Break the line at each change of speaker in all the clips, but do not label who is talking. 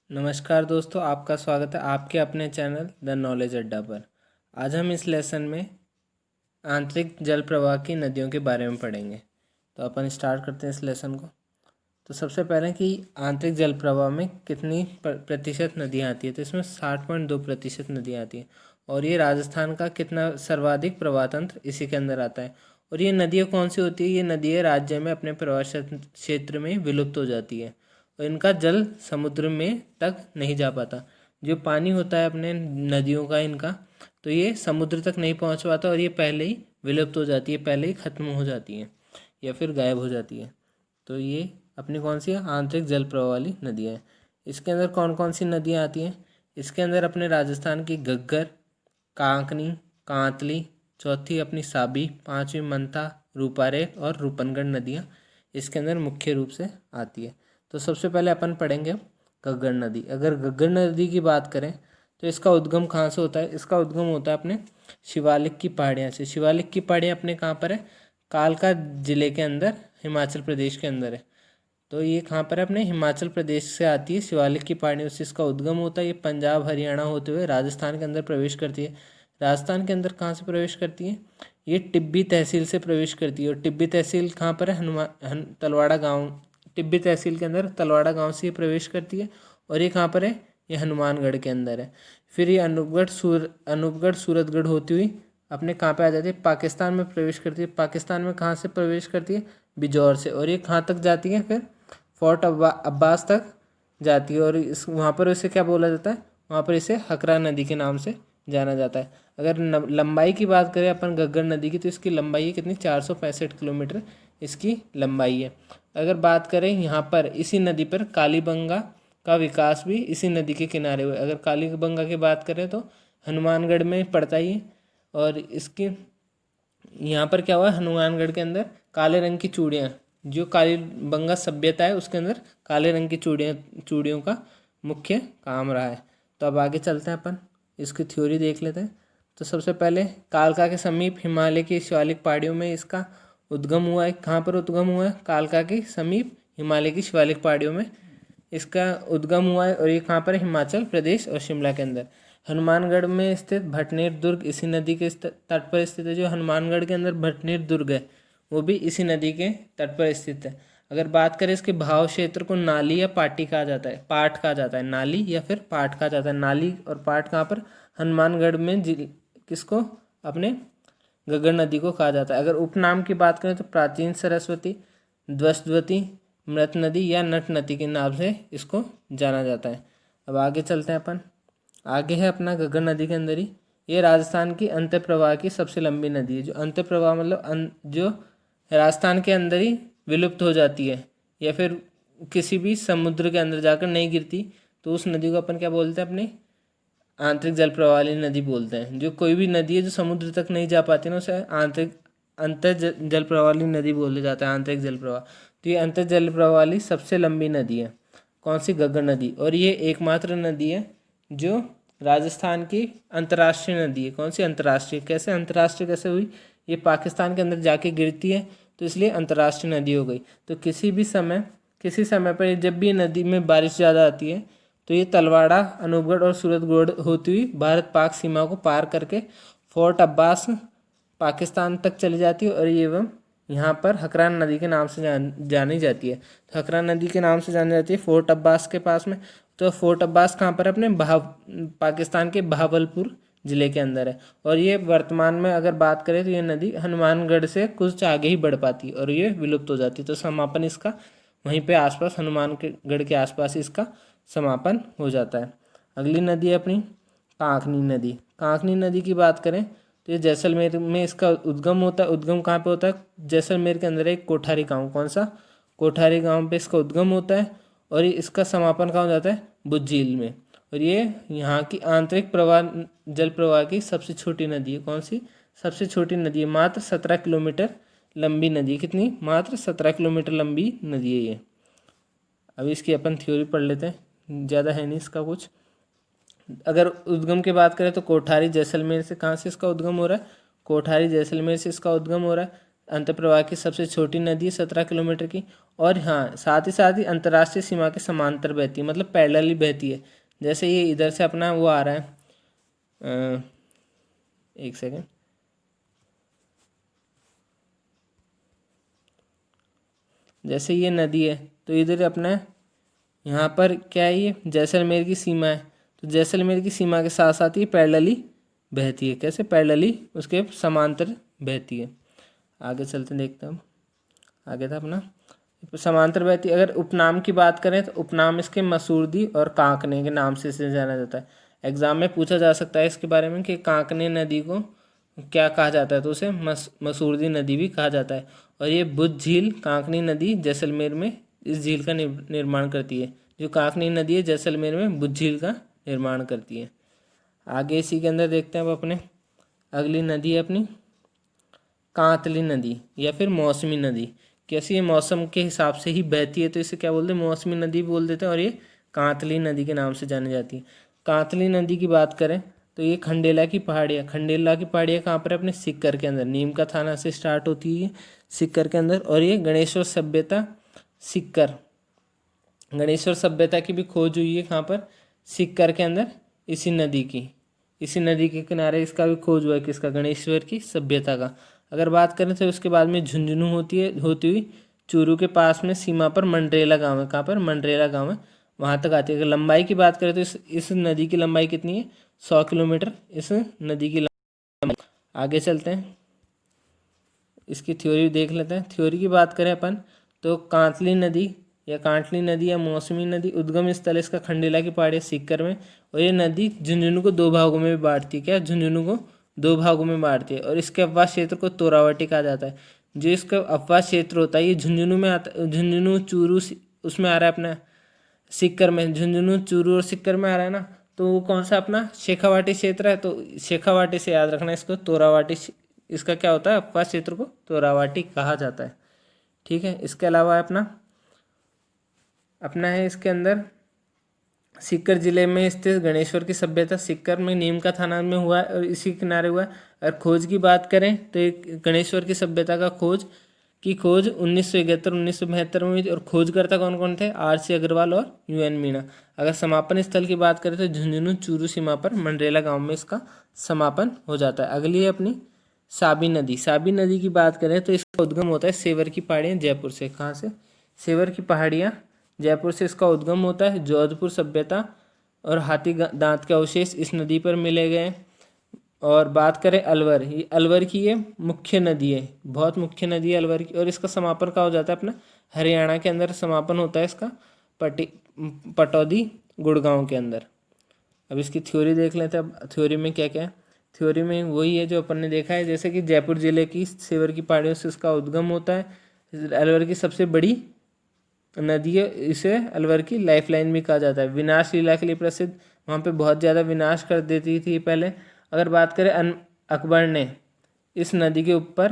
नमस्कार दोस्तों, आपका स्वागत है आपके अपने चैनल द नॉलेज अड्डा पर। आज हम इस लेसन में आंतरिक जल प्रवाह की नदियों के बारे में पढ़ेंगे। तो अपन स्टार्ट करते हैं इस लेसन को। तो सबसे पहले कि आंतरिक जल प्रवाह में कितनी प्रतिशत नदियाँ आती है, तो इसमें 60.2% नदियाँ आती हैं। और ये राजस्थान का कितना सर्वाधिक प्रवाह तंत्र इसी के अंदर आता है। और ये नदियाँ कौन सी होती है? ये नदियाँ राज्य में अपने प्रवाह क्षेत्र में विलुप्त हो जाती है और इनका जल समुद्र में तक नहीं जा पाता। जो पानी होता है अपने नदियों का इनका, तो ये समुद्र तक नहीं पहुंच पाता और ये पहले ही विलुप्त हो जाती है, पहले ही ख़त्म हो जाती है या फिर गायब हो जाती है। तो ये अपनी कौन सी आंतरिक जल प्रवाह वाली नदियाँ हैं। इसके अंदर कौन कौन सी नदियाँ आती हैं? इसके अंदर अपने राजस्थान की घग्गर, कांकनी, कांतली, चौथी अपनी साबी, पांचवी मंथा, रूपारेख और रूपनगढ़ नदियाँ इसके अंदर मुख्य रूप से आती है। तो सबसे पहले अपन पढ़ेंगे घग्गर नदी। अगर घग्गर नदी की बात करें तो इसका उद्गम कहाँ से होता है? इसका उद्गम होता है अपने शिवालिक की पहाड़ियाँ से। शिवालिक की पहाड़ियाँ अपने कहाँ पर है? कालका जिले के अंदर, हिमाचल प्रदेश के अंदर है। तो ये कहाँ पर है? अपने हिमाचल प्रदेश से आती है शिवालिक की पहाड़ियों से इसका उद्गम होता है। ये पंजाब हरियाणा होते हुए राजस्थान के अंदर प्रवेश करती है। राजस्थान के अंदर कहाँ से प्रवेश करती है? ये टिब्बी तहसील से प्रवेश करती है। और टिब्बी तहसील कहाँ पर है? तलवाड़ा गाँव। टिब्बी तहसील के अंदर तलवाड़ा गांव से ये प्रवेश करती है। और ये कहाँ पर है? ये हनुमानगढ़ के अंदर है। फिर ये अनूपगढ़ सूरतगढ़ होती हुई अपने कहाँ पे आ जाती है? पाकिस्तान में प्रवेश करती है। पाकिस्तान में कहाँ से प्रवेश करती है? बिजौर से। और ये कहाँ तक जाती है? फिर फोर्ट अब्बास तक जाती है। और इस वहाँ पर इसे क्या बोला जाता है? वहाँ पर इसे हकरा नदी के नाम से जाना जाता है। अगर लंबाई की बात करें अपन घग्गर नदी की, तो इसकी लंबाई है कितनी? 465 किलोमीटर इसकी लंबाई है। अगर बात करें यहाँ पर इसी नदी पर कालीबंगा का विकास भी इसी नदी के किनारे हुए। अगर कालीबंगा की बात करें तो हनुमानगढ़ में पड़ता ही है। और इसके यहाँ पर क्या हुआ? हनुमानगढ़ के अंदर काले रंग की चूड़ियाँ, जो कालीबंगा सभ्यता है उसके अंदर काले रंग की चूड़ियों का मुख्य काम रहा है। तो अब आगे चलते हैं, अपन इसकी थ्योरी देख लेते हैं। तो सबसे पहले कालका के समीप हिमालय की शिवालिक पहाड़ियों में इसका उद्गम हुआ है। कहाँ पर उद्गम हुआ है? कालका के समीप हिमालय की शिवालिक पहाड़ियों में इसका उद्गम हुआ है। और ये कहाँ पर है? हिमाचल प्रदेश और शिमला के अंदर। हनुमानगढ़ में स्थित भटनेर दुर्ग इसी नदी के तट पर स्थित है। जो हनुमानगढ़ के अंदर भटनेर दुर्ग है वो भी इसी नदी के तट पर स्थित है। अगर बात करें इसके भाव क्षेत्र को, नाली या पाटी कहा जाता है, पाट कहा जाता है। नाली या फिर पाट कहा जाता है। नाली और पाट कहाँ पर? हनुमानगढ़ में किसको? अपने घग्गर नदी को कहा जाता है। अगर उपनाम की बात करें तो प्राचीन सरस्वती, ध्वस्तवती, मृत नदी या नट नदी के नाम से इसको जाना जाता है। अब आगे चलते हैं अपन। आगे है अपना घग्गर नदी के अंदर ही ये राजस्थान की अंतर प्रवाह की सबसे लंबी नदी है। जो अंतर प्रवाह मतलब जो राजस्थान के अंदर ही विलुप्त हो जाती है या फिर किसी भी समुद्र के अंदर जाकर नहीं गिरती, तो उस नदी को अपन क्या बोलते हैं? अपनी आंतरिक जल प्रवाह वाली नदी बोलते हैं। जो कोई भी नदी है जो समुद्र तक नहीं जा पाती ना, उसे अंतर जल प्रवाह वाली नदी बोला जाता है, आंतरिक जल प्रवाह। तो ये अंतर जल प्रवाह वाली सबसे लंबी नदी है। कौन सी? घग्गर नदी। और ये एकमात्र नदी है जो राजस्थान की अंतर्राष्ट्रीय नदी है। कौन सी? अंतर्राष्ट्रीय। कैसे अंतर्राष्ट्रीय कैसे हुई? ये पाकिस्तान के अंदर जाके गिरती है तो इसलिए अंतर्राष्ट्रीय नदी हो गई। तो किसी समय पर जब भी नदी में बारिश ज़्यादा आती है तो ये तलवाड़ा, अनूपगढ़ और सूरतगढ़ होती हुई भारत पाक सीमा को पार करके फोर्ट अब्बास पाकिस्तान तक चली जाती है। और ये एवं यहाँ पर हकरान नदी के नाम से जानी जाती है। तो हकरान नदी के नाम से जानी जाती है फोर्ट अब्बास के पास में। तो फोर्ट अब्बास कहाँ पर है? अपने पाकिस्तान के बहावलपुर ज़िले के अंदर है। और ये वर्तमान में अगर बात करें तो ये नदी हनुमानगढ़ से कुछ आगे ही बढ़ पाती है और ये विलुप्त हो जाती है। तो समापन इसका वहीं पे आसपास, हनुमानगढ़ के आसपास इसका समापन हो जाता है। अगली नदी है अपनी कांकनी नदी। कांकनी नदी की बात करें तो ये जैसलमेर में इसका उद्गम होता है। उद्गम कहाँ पे होता है? जैसलमेर के अंदर एक कोठारी गांव। कौन सा? कोठारी गांव पे इसका उद्गम होता है। और ये इसका समापन कहाँ हो जाता है? बुद्ध झील में। और ये यहाँ की आंतरिक जल प्रवाह की सबसे छोटी नदी है। कौन सी? सबसे छोटी नदी है। मात्र 17 किलोमीटर लंबी नदी। कितनी? मात्र 17 किलोमीटर लंबी नदी है ये। अभी इसकी अपन थ्योरी पढ़ लेते हैं, ज़्यादा है नहीं इसका कुछ। अगर उद्गम की बात करें तो कोठारी जैसलमेर से, कहाँ से इसका उद्गम हो रहा है? कोठारी जैसलमेर से इसका उद्गम हो रहा है। अंतःप्रवाह की सबसे छोटी नदी है 17 किलोमीटर की। और हाँ, साथ ही अंतर्राष्ट्रीय सीमा के समांतर बहती है, मतलब पैरेलली बहती है। जैसे ये इधर से अपना वो आ रहा है, एक सेकेंड, जैसे ये नदी है तो इधर अपना यहाँ पर क्या है, ये जैसलमेर की सीमा है। तो जैसलमेर की सीमा के साथ साथ ये पैरेलली बहती है। कैसे? पैरेलली, उसके समांतर बहती है। आगे चलते देखते हैं। आगे था अपना समांतर बहती। अगर उपनाम की बात करें तो उपनाम इसके मसूरदी और कांकने के नाम से इसे जाना जाता है। एग्जाम में पूछा जा सकता है इसके बारे में कि कांकने नदी को क्या कहा जाता है, तो उसे मसूरदी नदी भी कहा जाता है। और ये बुद्ध झील कांकनी नदी जैसलमेर में इस झील का निर्माण करती है। जो कांकनी नदी है जैसलमेर में बुद्ध झील का निर्माण करती है। आगे इसी के अंदर देखते हैं अब अपने अगली नदी है अपनी कांतली नदी या फिर मौसमी नदी। कैसी? ये मौसम के हिसाब से ही बहती है तो इसे क्या बोलते हैं? मौसमी नदी बोल देते हैं। और ये कांतली नदी के नाम से जानी जाती है। कांतली नदी की बात करें तो ये खंडेला की पहाड़ियाँ कहाँ पर? अपने सिक्कर के अंदर, नीम का थाना से स्टार्ट होती है सिक्कर के अंदर। और ये गणेश्वर सभ्यता सिक्कर, गणेश्वर सभ्यता की भी खोज हुई है कहाँ पर? सिक्कर के अंदर, इसी नदी के किनारे इसका भी खोज हुआ है। किसका? गणेश्वर की सभ्यता का। अगर बात करें तो उसके बाद में झुंझुनू होती हुई चूरू के पास में सीमा पर मंडरेला गांव है। कहाँ पर? मंडरेला गांव है, वहाँ तक आती है। अगर लंबाई की बात करें तो इस नदी की लंबाई कितनी है? 100 किलोमीटर इस नदी की लंबाई। आगे चलते हैं, इसकी थ्योरी देख लेते हैं। थ्योरी की बात करें अपन तो कांतली नदी या मौसमी नदी उद्गम स्थल इसका खंडेला की पहाड़ी सीकर में। और ये नदी झुंझुनू को 2 भागों में भी बांटती है। क्या? झुंझुनू को 2 भागों में बांटती है। और इसके अपवास क्षेत्र को तोरावटी कहा जाता है। जो इसका अपवास क्षेत्र होता है ये झुंझुनू में आता, झुंझुनू चूरू उसमें आ रहा है अपना सिक्कर में, झुंझुनू चूरू और सिक्कर में आ रहा है ना। तो वो कौन सा अपना शेखावाटी क्षेत्र है, तो शेखावाटी से याद रखना इसको, तोरावाटी इसका क्या होता है? अपवास क्षेत्र को तोरावाटी कहा जाता है। ठीक है। इसके अलावा अपना है इसके अंदर सीकर जिले में स्थित गणेश्वर की सभ्यता सिक्कर में नीम का थाना में हुआ है और इसी किनारे हुआ है। अगर खोज की बात करें तो एक गणेश्वर की सभ्यता का खोज 1971-1972 में हुई थी। और खोजकर्ता कौन कौन थे? RC अग्रवाल और UN मीणा। अगर समापन स्थल की बात करें तो झुंझुनू चूरू सीमा पर मंडरेला गांव में इसका समापन हो जाता है। अगली है अपनी साबी नदी की बात करें तो इसका उद्गम होता है सेवर की पहाड़ियाँ जयपुर से। कहाँ से? सेवर की पहाड़ियाँ जयपुर से इसका उद्गम होता है। जोधपुर सभ्यता और हाथी दांत के अवशेष इस नदी पर मिले गए। और बात करें अलवर की ये मुख्य नदी है, बहुत मुख्य नदी है अलवर की। और इसका समापन कहाँ हो जाता है? अपना हरियाणा के अंदर समापन होता है इसका पटौदी गुड़गांव के अंदर। अब इसकी थ्योरी देख लेते हैं। अब थ्योरी में क्या क्या है? थ्योरी में वही है जो अपन ने देखा है, जैसे कि जयपुर जिले की सेवर की पहाड़ियों से इसका उद्गम होता है। अलवर की सबसे बड़ी नदी है, इसे अलवर की लाइफलाइन भी कहा जाता है। विनाश लीला के लिए प्रसिद्ध, वहाँ पे बहुत ज़्यादा विनाश कर देती थी पहले। अगर बात करें अकबर ने इस नदी के ऊपर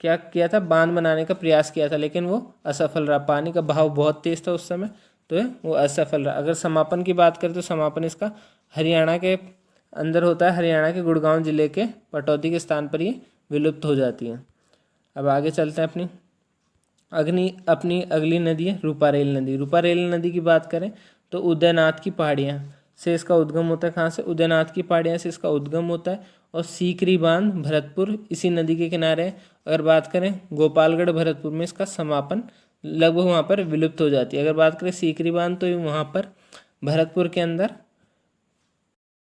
क्या किया था? बांध बनाने का प्रयास किया था, लेकिन वो असफल रहा। पानी का बहाव बहुत तेज था उस समय, तो वो असफल रहा। अगर समापन की बात करें तो समापन इसका हरियाणा के अंदर होता है। हरियाणा के गुड़गांव जिले के पटौदी के स्थान पर ये विलुप्त हो जाती है। अब आगे चलते हैं अपनी अगली नदी है रूपारेल नदी की बात करें तो उदयनाथ की पहाड़ियाँ से इसका उद्गम होता है। कहाँ से? उदयनाथ की पहाड़ियाँ से इसका उद्गम होता है। और सीकरी बांध भरतपुर इसी नदी के किनारे है। अगर बात करें गोपालगढ़ भरतपुर में इसका समापन लगभग वहाँ पर विलुप्त हो जाती है। अगर बात करें सीकरी बांध तो वहाँ पर भरतपुर के अंदर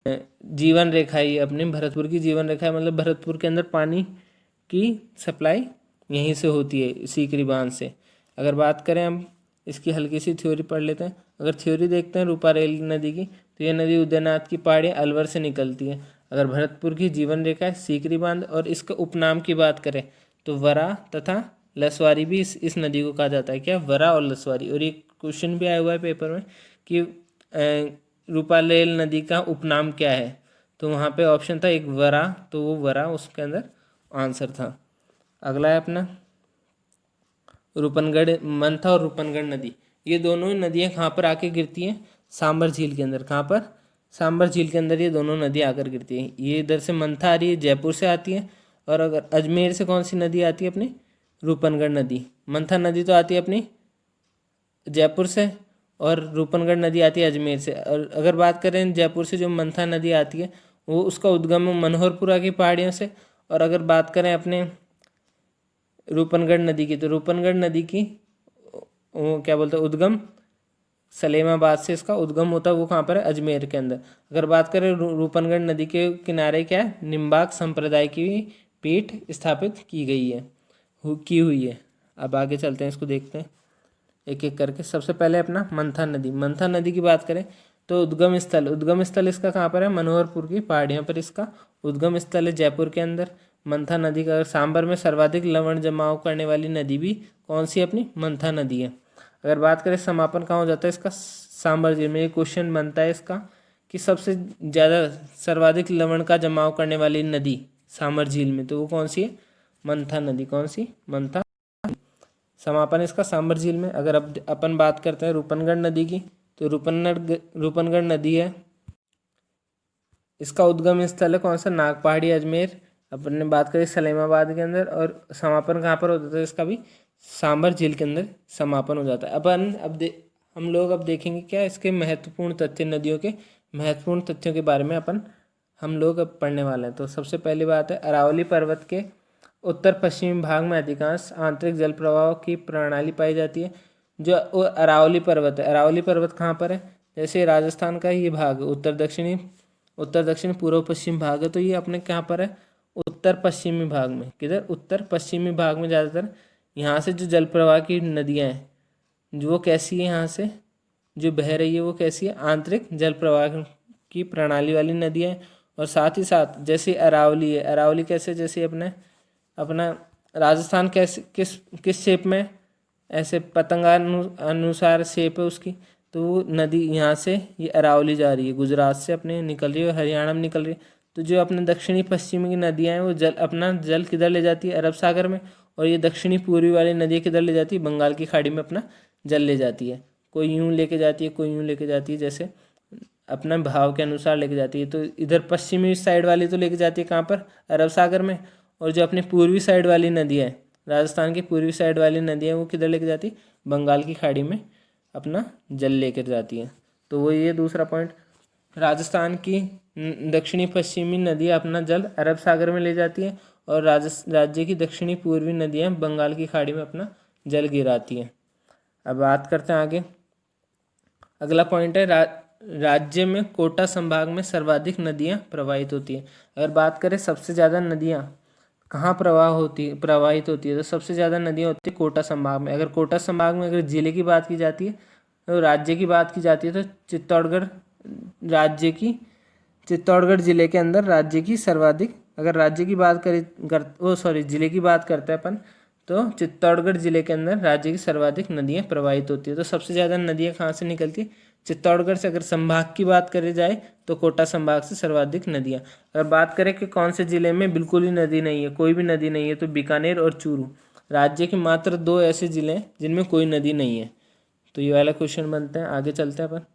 जीवन रेखा ही अपनी भरतपुर की जीवन रेखा है, मतलब भरतपुर के अंदर पानी की सप्लाई यहीं से होती है सीकरी बांध से। अगर बात करें हम इसकी हल्की सी थ्योरी पढ़ लेते हैं। अगर थ्योरी देखते हैं रूपारेल नदी की तो यह नदी उदयनाथ की पहाड़ी अलवर से निकलती है। अगर भरतपुर की जीवन रेखा है सीकरी बांध। और इसका उपनाम की बात करें तो वरा तथा लसवारी भी इस नदी को कहा जाता है। क्या? वरा और लसवारी। और ये क्वेश्चन भी आया हुआ है पेपर में कि रूपारेल नदी का उपनाम क्या है, तो वहाँ पे ऑप्शन था एक वरा, तो वो वरा उसके अंदर आंसर था। अगला है अपना रूपनगढ़ मंथा और रूपनगढ़ नदी। ये दोनों नदियाँ कहाँ पर आके गिरती हैं? सांबर झील के अंदर। कहाँ पर? सांबर झील के अंदर ये दोनों नदी आकर गिरती हैं। ये इधर से मंथा आ रही है, जयपुर से आती है। और अगर अजमेर से कौन सी नदी आती है? अपनी रूपनगढ़ नदी। मंथा नदी तो आती है अपनी जयपुर से और रूपनगढ़ नदी आती है अजमेर से। और अगर बात करें जयपुर से जो मंथा नदी आती है वो उसका उद्गम मनोहरपुरा की पहाड़ियों से। और अगर बात करें अपने रूपनगढ़ नदी की तो रूपनगढ़ नदी की वो क्या बोलते हैं उद्गम सलेमाबाद से इसका उद्गम होता है, वो कहाँ पर है, अजमेर के अंदर। अगर बात करें रूपनगढ़ नदी के किनारे क्या है, निम्बाक संप्रदाय की पीठ स्थापित की गई है, की हुई है। अब आगे चलते हैं, इसको देखते हैं एक एक करके। सबसे पहले अपना मंथा नदी। मंथा नदी की बात करें तो उद्गम स्थल इसका कहाँ पर है, मनोहरपुर की पहाड़ियों पर इसका उद्गम स्थल है, जयपुर के अंदर मंथा नदी का। सांबर में सर्वाधिक लवण जमाव करने वाली नदी भी कौन सी अपनी मंथा नदी है। अगर बात करें समापन कहाँ हो जाता है इसका, सांबर झील में। ये क्वेश्चन बनता है इसका कि सबसे ज़्यादा सर्वाधिक लवण का जमाव करने वाली नदी सांबर झील में, तो वो कौन सी है, मंथा नदी। कौन सी, मंथा। समापन इसका सांबर झील में। अगर अब अपन बात करते हैं रूपनगढ़ नदी की तो रूपनगढ़ नदी है, इसका उद्गम स्थल है कौन सा, नाग पहाड़ी अजमेर। अपन ने बात करी सलेमाबाद के अंदर। और समापन कहाँ पर होता है इसका भी, सांबर झील के अंदर समापन हो जाता है। हम लोग अब देखेंगे क्या इसके महत्वपूर्ण तथ्य, नदियों के महत्वपूर्ण तथ्यों के बारे में हम लोग अब पढ़ने वाले हैं। तो सबसे पहली बात है, अरावली पर्वत के उत्तर पश्चिमी भाग में अधिकांश आंतरिक जल प्रवाह की प्रणाली पाई जाती है। जो अरावली पर्वत है, अरावली पर्वत कहाँ पर है, जैसे राजस्थान का ये भाग उत्तर दक्षिण पूर्व पश्चिम भाग है, तो ये अपने कहाँ पर है, उत्तर पश्चिमी भाग में। किधर, उत्तर पश्चिमी भाग में ज़्यादातर। यहाँ से जो जल प्रवाह की नदियाँ हैं जो वो कैसी है, यहाँ से जो बह रही है वो कैसी है, आंतरिक जल प्रवाह की प्रणाली वाली नदियाँ हैं। और साथ ही साथ जैसे अरावली है, अरावली कैसे, जैसे अपना राजस्थान कैसे किस शेप में, ऐसे अनुसार शेप है उसकी। तो वो नदी यहाँ से ये अरावली जा रही है, गुजरात से अपने निकल रही है, हरियाणा में निकल रही है। तो जो अपने दक्षिणी पश्चिमी की नदियाँ हैं वो अपना जल किधर ले जाती है, अरब सागर में। और ये दक्षिणी पूर्वी वाली नदी किधर ले जाती है, बंगाल की खाड़ी में अपना जल ले जाती है। कोई यूँ लेके जाती है, कोई यूँ लेके जाती है, जैसे अपना भाव के अनुसार लेके जाती है। तो इधर पश्चिमी साइड वाली तो लेके जाती है कहाँ पर, अरब सागर में। और जो अपनी पूर्वी साइड वाली नदियाँ है, राजस्थान की पूर्वी साइड वाली नदियाँ वो किधर लेके जाती है, बंगाल की खाड़ी में अपना जल लेकर जाती है। तो वो ये दूसरा पॉइंट, राजस्थान की दक्षिणी पश्चिमी नदियाँ अपना जल अरब सागर में ले जाती हैं और राज्य की दक्षिणी पूर्वी नदियाँ बंगाल की खाड़ी में अपना जल गिराती हैं। अब बात करते हैं आगे। अगला पॉइंट है, राज्य में कोटा संभाग में सर्वाधिक नदियाँ प्रवाहित होती हैं। अगर बात करें सबसे ज़्यादा नदियाँ कहाँ प्रवाहित होती है, तो सबसे ज़्यादा नदियाँ होती है कोटा संभाग में। अगर कोटा संभाग में अगर जिले की बात की जाती है, तो राज्य की बात की जाती है, तो चित्तौड़गढ़ जिले के अंदर राज्य की सर्वाधिक, अगर राज्य की बात जिले की बात करते हैं अपन, तो चित्तौड़गढ़ जिले के अंदर राज्य की सर्वाधिक नदियाँ प्रवाहित होती है। तो सबसे ज़्यादा नदियाँ कहाँ से निकलती है, चित्तौड़गढ़ से। अगर संभाग की बात करी जाए तो कोटा संभाग से सर्वाधिक नदियाँ। अगर बात करें कि कौन से ज़िले में बिल्कुल ही नदी नहीं है, कोई भी नदी नहीं है, तो बीकानेर और चूरू राज्य के मात्र 2 ऐसे ज़िले हैं जिनमें कोई नदी नहीं है। तो ये वाला क्वेश्चन बनते हैं। आगे चलते हैं अपन।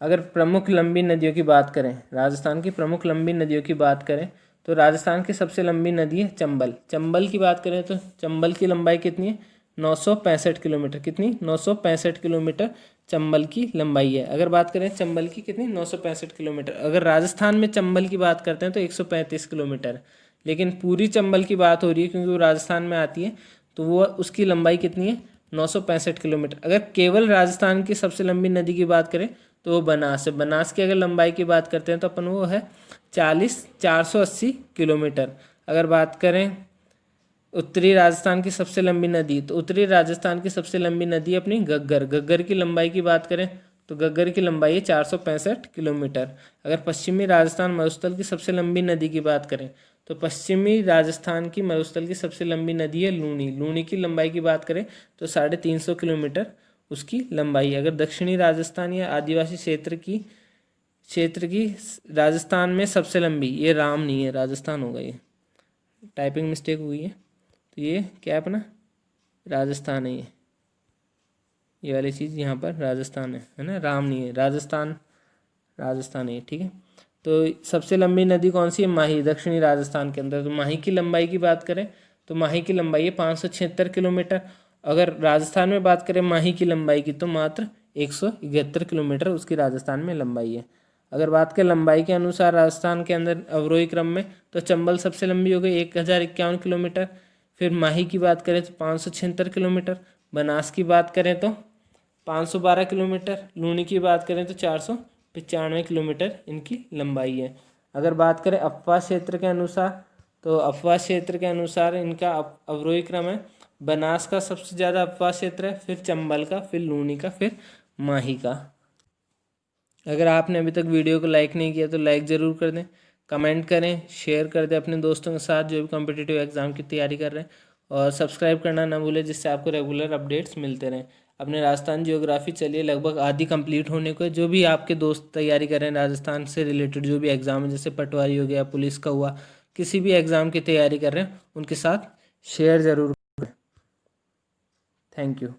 अगर प्रमुख लंबी नदियों की बात करें, राजस्थान की प्रमुख लंबी नदियों की बात करें, तो राजस्थान की सबसे लंबी नदी है चंबल। चंबल की बात करें तो चंबल की लंबाई कितनी है, 965 किलोमीटर। कितनी, 965 किलोमीटर चंबल की लंबाई है। अगर बात करें चंबल की कितनी, 965 किलोमीटर। अगर राजस्थान में चंबल की बात करते हैं तो 135 किलोमीटर। लेकिन पूरी चंबल की बात हो रही है क्योंकि वो राजस्थान में आती है, तो वो उसकी लंबाई कितनी है, 965 किलोमीटर। अगर केवल राजस्थान की सबसे लंबी नदी की बात करें तो वो बनास है। बनास की अगर लंबाई की बात करते हैं तो अपन वो है 480 किलोमीटर। अगर बात करें उत्तरी राजस्थान की सबसे लंबी नदी, तो उत्तरी राजस्थान की सबसे लंबी नदी अपनी घग्गर की लंबाई की बात करें तो घग्गर की लंबाई है 465 किलोमीटर। अगर पश्चिमी राजस्थान मरुस्थल की सबसे लंबी नदी की बात करें तो पश्चिमी राजस्थान की मरुस्थल की सबसे लंबी नदी है लूनी। लूनी की लंबाई की बात करें तो 350 किलोमीटर उसकी लंबाई है। अगर दक्षिणी राजस्थान या आदिवासी क्षेत्र की राजस्थान में सबसे लंबी, ये राम नहीं है, राजस्थान होगा, ये टाइपिंग मिस्टेक हुई है। तो ये क्या है अपना, राजस्थान है, ये वाली चीज़ यहाँ पर राजस्थान है ना, राम नहीं है, राजस्थान है, ठीक है। तो सबसे लंबी नदी कौन सी है, माही, दक्षिणी राजस्थान के अंदर। तो माही की लंबाई की बात करें तो माही की लंबाई है 576 किलोमीटर। अगर राजस्थान में बात करें माही की लंबाई की तो मात्र 171 किलोमीटर उसकी राजस्थान में लंबाई है। अगर बात करें लंबाई के अनुसार राजस्थान के अंदर अवरोही क्रम में तो चंबल सबसे लंबी हो गई 1051 किलोमीटर। फिर माही की बात करें तो 576 किलोमीटर, बनास की बात करें तो 512 किलोमीटर, लूनी की बात करें तो 495 किलोमीटर इनकी लंबाई है। अगर बात करें अपवाह क्षेत्र के अनुसार तो अपवाह क्षेत्र के अनुसार इनका अवरोही क्रम है, बनास का सबसे ज़्यादा अपवाह क्षेत्र है, फिर चंबल का, फिर लूनी का, फिर माही का। अगर आपने अभी तक वीडियो को लाइक नहीं किया तो लाइक ज़रूर कर दें, कमेंट करें, शेयर कर दें अपने दोस्तों के साथ जो भी कॉम्पिटिटिव एग्ज़ाम की तैयारी कर रहे हैं, और सब्सक्राइब करना ना भूलें जिससे आपको रेगुलर अपडेट्स मिलते रहें। अपने राजस्थान जियोग्राफी चलिए लगभग आधी कंप्लीट होने को है। जो भी आपके दोस्त तैयारी कर रहे हैं राजस्थान से रिलेटेड जो भी एग्ज़ाम है, जैसे पटवारी हो गया, पुलिस का हुआ, किसी भी एग्ज़ाम की तैयारी कर रहे हैं उनके साथ शेयर ज़रूर करें। Thank you.